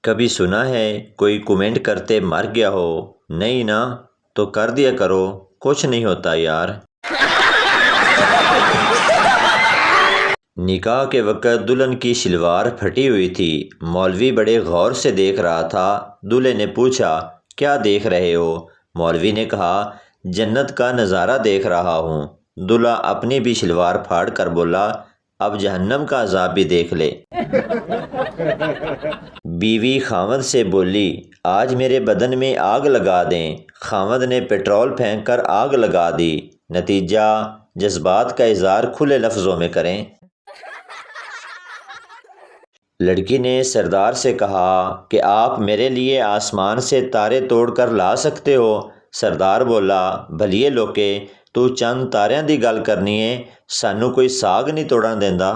کبھی سنا ہے کوئی کمنٹ کرتے مر گیا ہو؟ نہیں نا، تو کر دیا کرو، کچھ نہیں ہوتا یار۔ نکاح کے وقت دلہن کی شلوار پھٹی ہوئی تھی۔ مولوی بڑے غور سے دیکھ رہا تھا۔ دولہے نے پوچھا، کیا دیکھ رہے ہو؟ مولوی نے کہا، جنت کا نظارہ دیکھ رہا ہوں۔ دلہا اپنی بھی شلوار پھاڑ کر بولا، اب جہنم کا عذاب بھی دیکھ لے۔ بیوی خاوند سے بولی، آج میرے بدن میں آگ لگا دیں۔ خاوند نے پیٹرول پھینک کر آگ لگا دی۔ نتیجہ، جذبات کا اظہار کھلے لفظوں میں کریں۔ لڑکی نے سردار سے کہا کہ آپ میرے لیے آسمان سے تارے توڑ کر لا سکتے ہو؟ سردار بولا، بھلیے لوکے، تو چند تاریاں دی گل کرنی ہے، سانو کوئی ساگ نہیں توڑن دیندا۔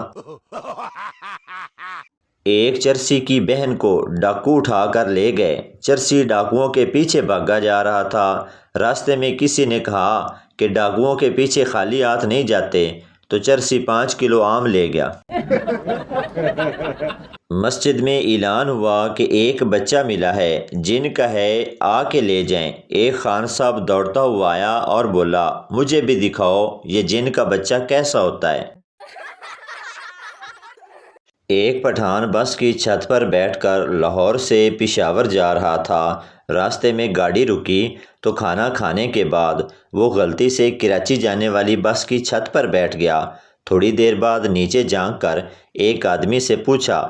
ایک چرسی کی بہن کو ڈاکو اٹھا کر لے گئے۔ چرسی ڈاکوؤں کے پیچھے بھاگا جا رہا تھا۔ راستے میں کسی نے کہا کہ ڈاکوؤں کے پیچھے خالی ہاتھ نہیں جاتے، تو چرسی 5 کلو آم لے گیا۔ مسجد میں اعلان ہوا کہ ایک بچہ ملا ہے، جن کا ہے، آ کے لے جائیں۔ ایک خان صاحب دوڑتا ہوا آیا اور بولا، مجھے بھی دکھاؤ یہ جن کا بچہ کیسا ہوتا ہے۔ ایک پٹھان بس کی چھت پر بیٹھ کر لاہور سے پشاور جا رہا تھا۔ راستے میں گاڑی رکی تو کھانا کھانے کے بعد وہ غلطی سے کراچی جانے والی بس کی چھت پر بیٹھ گیا۔ تھوڑی دیر بعد نیچے جھانک کر ایک آدمی سے پوچھا،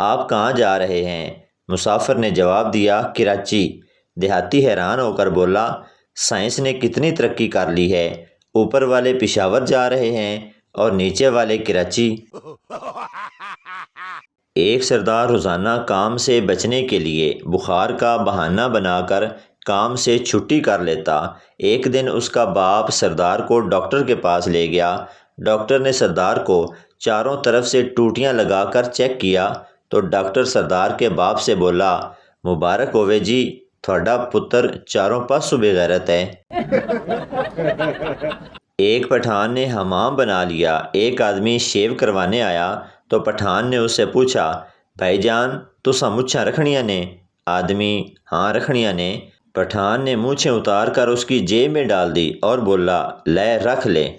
آپ کہاں جا رہے ہیں؟ مسافر نے جواب دیا، کراچی۔ دیہاتی حیران ہو کر بولا، سائنس نے کتنی ترقی کر لی ہے، اوپر والے پشاور جا رہے ہیں اور نیچے والے کراچی۔ ایک سردار روزانہ کام سے بچنے کے لیے بخار کا بہانہ بنا کر کام سے چھٹی کر لیتا۔ ایک دن اس کا باپ سردار کو ڈاکٹر کے پاس لے گیا۔ ڈاکٹر نے سردار کو چاروں طرف سے ٹوٹیاں لگا کر چیک کیا تو ڈاکٹر سردار کے باپ سے بولا، مبارک ہوئے جی، تھوڑا پتر چاروں پاسوں بے غیرت ہے۔ ایک پٹھان نے حمام بنا لیا۔ ایک آدمی شیو کروانے آیا تو پٹھان نے اس سے پوچھا، بھائی جان تساں مچھاں رکھنیاں نے؟ آدمی، ہاں رکھنیاں نے۔ پٹھان نے مونچھیں اتار کر اس کی جیب میں ڈال دی اور بولا، لے رکھ لے۔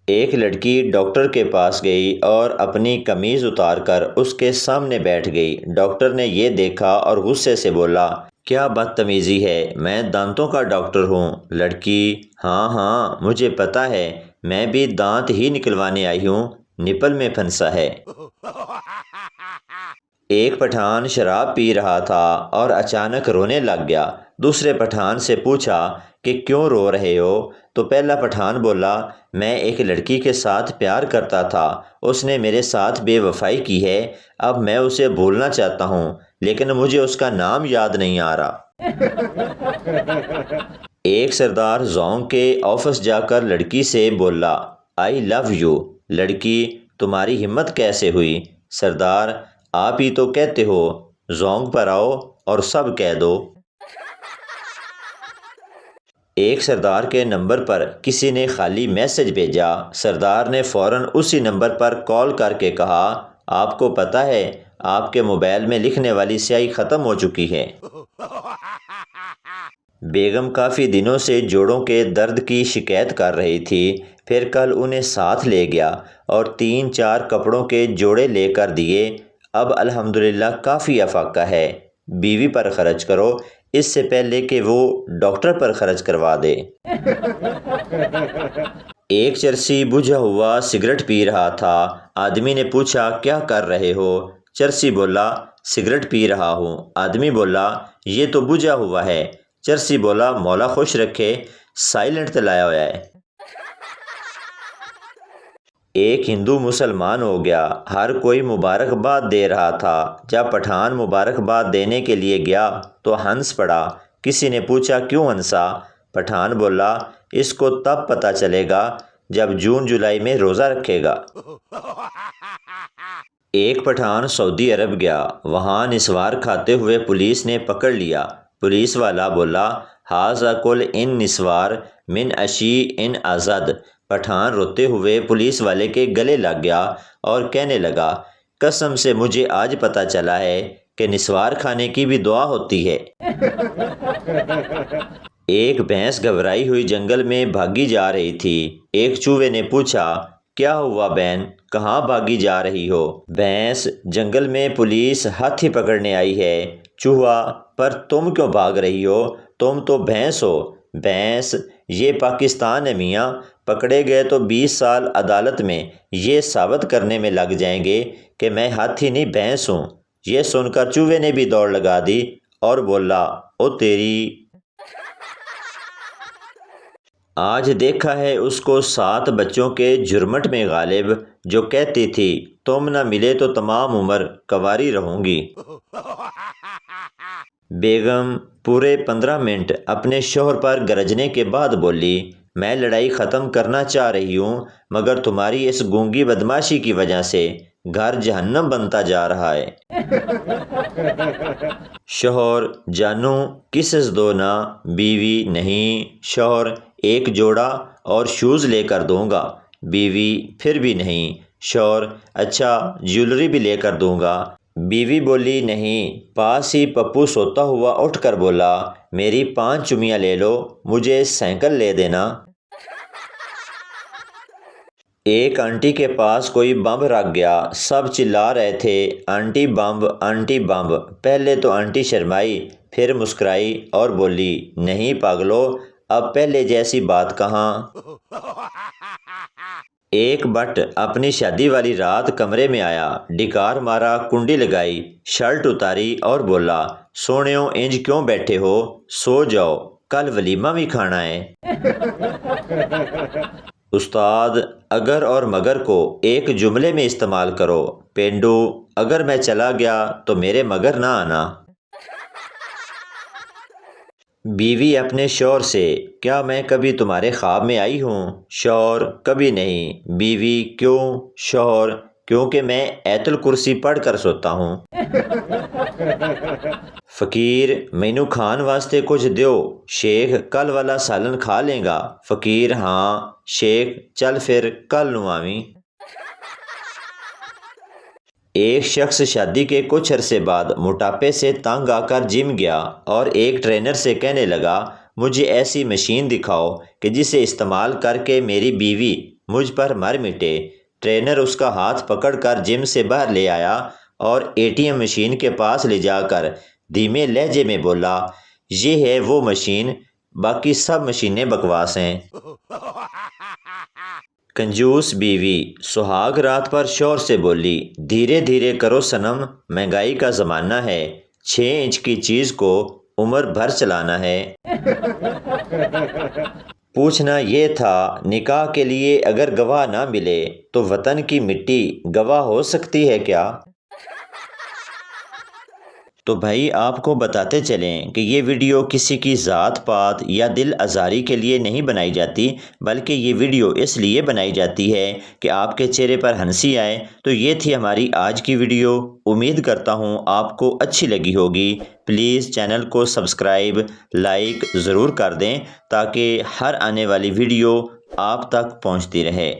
ایک لڑکی ڈاکٹر کے پاس گئی اور اپنی قمیض اتار کر اس کے سامنے بیٹھ گئی۔ ڈاکٹر نے یہ دیکھا اور غصے سے بولا، کیا بدتمیزی ہے، میں دانتوں کا ڈاکٹر ہوں۔ لڑکی، ہاں ہاں مجھے پتا ہے، میں بھی دانت ہی نکلوانے آئی ہوں، نپل میں پھنسا ہے۔ ایک پٹھان شراب پی رہا تھا اور اچانک رونے لگ گیا۔ دوسرے پٹھان سے پوچھا کہ کیوں رو رہے ہو؟ تو پہلا پٹھان بولا، میں ایک لڑکی کے ساتھ پیار کرتا تھا، اس نے میرے ساتھ بے وفائی کی ہے، اب میں اسے بھولنا چاہتا ہوں لیکن مجھے اس کا نام یاد نہیں آ رہا۔ ایک سردار زونگ کے آفس جا کر لڑکی سے بولا، آئی لو یو۔ لڑکی، تمہاری ہمت کیسے ہوئی؟ سردار، آپ ہی تو کہتے ہو، زونگ پر آؤ اور سب کہہ دو۔ ایک سردار کے نمبر پر کسی نے خالی میسج بھیجا۔ سردار نے فوراً اسی نمبر پر کال کر کے کہا، آپ کو پتہ ہے آپ کے موبائل میں لکھنے والی سیاہی ختم ہو چکی ہے۔ بیگم کافی دنوں سے جوڑوں کے درد کی شکایت کر رہی تھی، پھر کل انہیں ساتھ لے گیا اور 3-4 کپڑوں کے جوڑے لے کر دیے۔ اب الحمدللہ کافی افاقہ ہے۔ بیوی پر خرچ کرو اس سے پہلے کہ وہ ڈاکٹر پر خرچ کروا دے۔ ایک چرسی بجھا ہوا سگریٹ پی رہا تھا۔ آدمی نے پوچھا، کیا کر رہے ہو؟ چرسی بولا، سگریٹ پی رہا ہوں۔ آدمی بولا، یہ تو بجھا ہوا ہے۔ چرسی بولا، مولا خوش رکھے، سائلنٹ لایا ہوا ہے۔ ایک ہندو مسلمان ہو گیا، ہر کوئی مبارکباد دے رہا تھا۔ جب پٹھان مبارکباد دینے کے لیے گیا تو ہنس پڑا۔ کسی نے پوچھا، کیوں ہنسا؟ پٹھان بولا، اس کو تب پتہ چلے گا جب جون جولائی میں روزہ رکھے گا۔ ایک پٹھان سعودی عرب گیا، وہاں نسوار کھاتے ہوئے پولیس نے پکڑ لیا۔ پولیس والا بولا، ھذا کل ان نسوار من اشی ان آزاد۔ پٹھان روتے ہوئے پولیس والے کے گلے لگ گیا اور کہنے لگا، قسم سے مجھے آج پتہ چلا ہے کہ نسوار کھانے کی بھی دعا ہوتی ہے۔ ایک بھینس گھبرائی ہوئی جنگل میں بھاگی جا رہی تھی۔ ایک چوہے نے پوچھا، کیا ہوا بہن، کہاں بھاگی جا رہی ہو؟ بھینس، جنگل میں پولیس ہاتھی پکڑنے آئی ہے۔ چوہا، پر تم کیوں بھاگ رہی ہو؟ تم تو بھینس ہو۔ بھینس، یہ پاکستان ہے میاں، پکڑے گئے تو 20 سال عدالت میں یہ ثابت کرنے میں لگ جائیں گے کہ میں ہاتھی نہیں بھینس ہوں۔ یہ سن کر چوہے نے بھی دوڑ لگا دی اور بولا، او تیری! آج دیکھا ہے اس کو 7 بچوں کے جھرمٹ میں غالب، جو کہتی تھی تم نہ ملے تو تمام عمر کنواری رہوں گی۔ بیگم پورے 15 منٹ اپنے شوہر پر گرجنے کے بعد بولی، میں لڑائی ختم کرنا چاہ رہی ہوں، مگر تمہاری اس گونگی بدماشی کی وجہ سے گھر جہنم بنتا جا رہا ہے۔ شوہر، جانو کسز دو نا، بیوی، نہیں۔ شوہر، ایک جوڑا اور شوز لے کر دوں گا۔ بیوی، پھر بھی نہیں۔ شوہر، اچھا جیولری بھی لے کر دوں گا۔ بیوی بولی، نہیں۔ پاس ہی پپو سوتا ہوا اٹھ کر بولا، میری 5 چمیاں لے لو، مجھے سائیکل لے دینا۔ ایک آنٹی کے پاس کوئی بم رکھ گیا، سب چلا رہے تھے، آنٹی بم، آنٹی بم۔ پہلے تو آنٹی شرمائی، پھر مسکرائی اور بولی، نہیں پاگلو، اب پہلے جیسی بات کہاں۔ ایک بٹ اپنی شادی والی رات کمرے میں آیا، ڈکار مارا، کنڈی لگائی، شرٹ اتاری اور بولا، سونیوں انج کیوں بیٹھے ہو، سو جاؤ، کل ولیمہ بھی کھانا ہے۔ استاد، اگر اور مگر کو ایک جملے میں استعمال کرو۔ پینڈو، اگر میں چلا گیا تو میرے مگر نہ آنا۔ بیوی اپنے شوہر سے، کیا میں کبھی تمہارے خواب میں آئی ہوں؟ شوہر، کبھی نہیں۔ بیوی، کیوں؟ شوہر، کیونکہ میں ایت الکرسی پڑھ کر سوتا ہوں۔ فقیر، مینو کھان واسطے کچھ دیو، شیخ کل والا سالن کھا لیں گا۔ فقیر، ہاں۔ شیخ، چل پھر کل نو آویں۔ ایک شخص شادی کے کچھ عرصے بعد موٹاپے سے تنگ آ کر جم گیا اور ایک ٹرینر سے کہنے لگا، مجھے ایسی مشین دکھاؤ کہ جسے استعمال کر کے میری بیوی مجھ پر مر مٹے۔ ٹرینر اس کا ہاتھ پکڑ کر جم سے باہر لے آیا اور ATM مشین کے پاس لے جا کر دھیمے لہجے میں بولا، یہ ہے وہ مشین، باقی سب مشینیں بکواس ہیں۔ کنجوس بیوی، سہاگ رات پر شوہر سے بولی، دھیرے دھیرے کرو صنم، مہنگائی کا زمانہ ہے، 6 انچ کی چیز کو عمر بھر چلانا ہے۔ پوچھنا یہ تھا، نکاح کے لیے اگر گواہ نہ ملے تو وطن کی مٹی گواہ ہو سکتی ہے کیا؟ تو بھائی آپ کو بتاتے چلیں کہ یہ ویڈیو کسی کی ذات پات یا دل آزاری کے لیے نہیں بنائی جاتی، بلکہ یہ ویڈیو اس لیے بنائی جاتی ہے کہ آپ کے چہرے پر ہنسی آئے۔ تو یہ تھی ہماری آج کی ویڈیو، امید کرتا ہوں آپ کو اچھی لگی ہوگی۔ پلیز چینل کو سبسکرائب، لائک ضرور کر دیں تاکہ ہر آنے والی ویڈیو آپ تک پہنچتی رہے۔